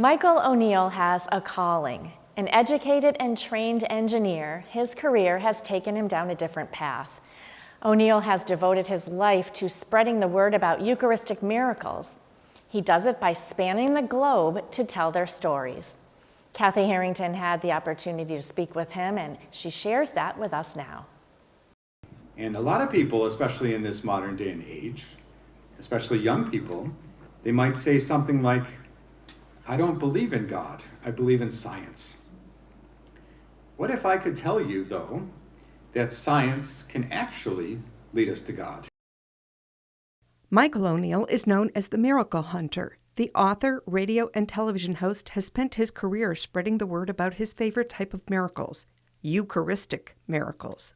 Michael O'Neill has a calling. An educated and trained engineer, his career has taken him down a different path. O'Neill has devoted his life to spreading the word about Eucharistic miracles. He does it by spanning the globe to tell their stories. Kathy Harrington had the opportunity to speak with him, and she shares that with us now. And a lot of people, especially in this modern day and age, especially young people, they might say something like, I don't believe in God, I believe in science. What if I could tell you, though, that science can actually lead us to God? Michael O'Neill is known as the Miracle Hunter. The author, radio, and television host has spent his career spreading the word about his favorite type of miracles, Eucharistic miracles.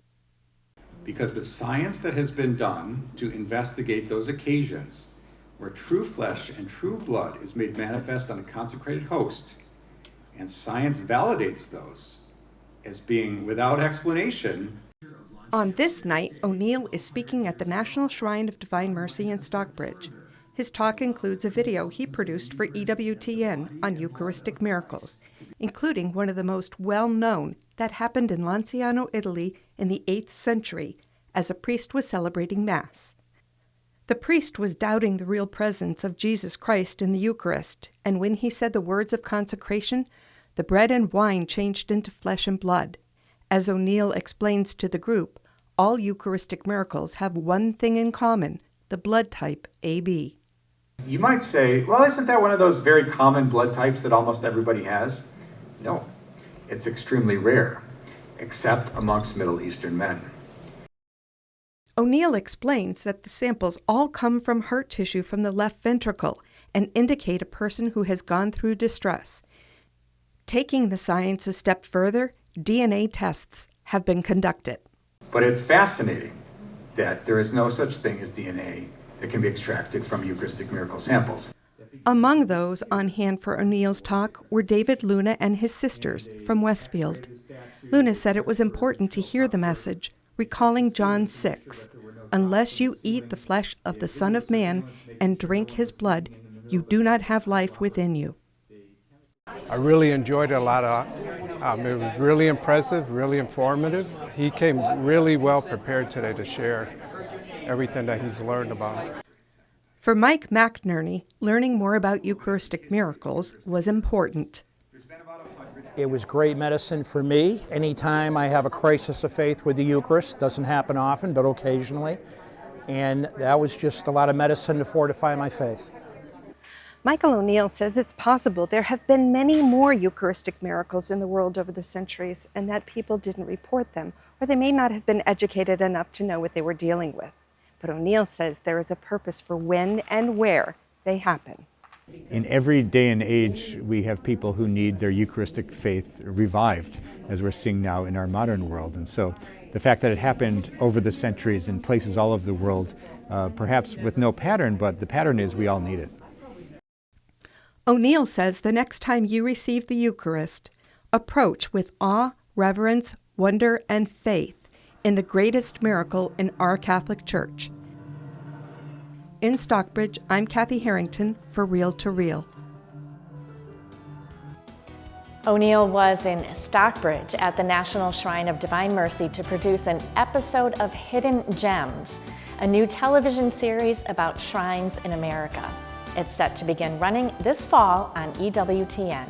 Because the science that has been done to investigate those occasions where true flesh and true blood is made manifest on a consecrated host, and science validates those as being without explanation. On this night, O'Neill is speaking at the National Shrine of Divine Mercy in Stockbridge. His talk includes a video he produced for EWTN on Eucharistic miracles, including one of the most well-known that happened in Lanciano, Italy in the 8th century as a priest was celebrating Mass. The priest was doubting the real presence of Jesus Christ in the Eucharist, and when he said the words of consecration, the bread and wine changed into flesh and blood. As O'Neill explains to the group, all Eucharistic miracles have one thing in common, the blood type AB. You might say, well, isn't that one of those very common blood types that almost everybody has? No, it's extremely rare, except amongst Middle Eastern men. O'Neill explains that the samples all come from heart tissue from the left ventricle and indicate a person who has gone through distress. Taking the science a step further, DNA tests have been conducted. But it's fascinating that there is no such thing as DNA that can be extracted from Eucharistic miracle samples. Among those on hand for O'Neill's talk were David Luna and his sisters from Westfield. Luna said it was important to hear the message, recalling John 6, "Unless you eat the flesh of the Son of Man and drink his blood, you do not have life within you." I really enjoyed it a lot. It was really impressive, really informative. He came really well prepared today to share everything that he's learned about it. For Mike McNerney, learning more about Eucharistic miracles was important. It was great medicine for me. Anytime I have a crisis of faith with the Eucharist, doesn't happen often, but occasionally, and that was just a lot of medicine to fortify my faith. Michael O'Neill says it's possible there have been many more Eucharistic miracles in the world over the centuries and that people didn't report them, or they may not have been educated enough to know what they were dealing with. But O'Neill says there is a purpose for when and where they happen. In every day and age, we have people who need their Eucharistic faith revived, as we're seeing now in our modern world. And so the fact that it happened over the centuries in places all over the world, perhaps with no pattern, but the pattern is we all need it. O'Neill says the next time you receive the Eucharist, approach with awe, reverence, wonder, and faith in the greatest miracle in our Catholic Church. In Stockbridge, I'm Kathy Harrington for Reel to Reel. O'Neill was in Stockbridge at the National Shrine of Divine Mercy to produce an episode of Hidden Gems, a new television series about shrines in America. It's set to begin running this fall on EWTN.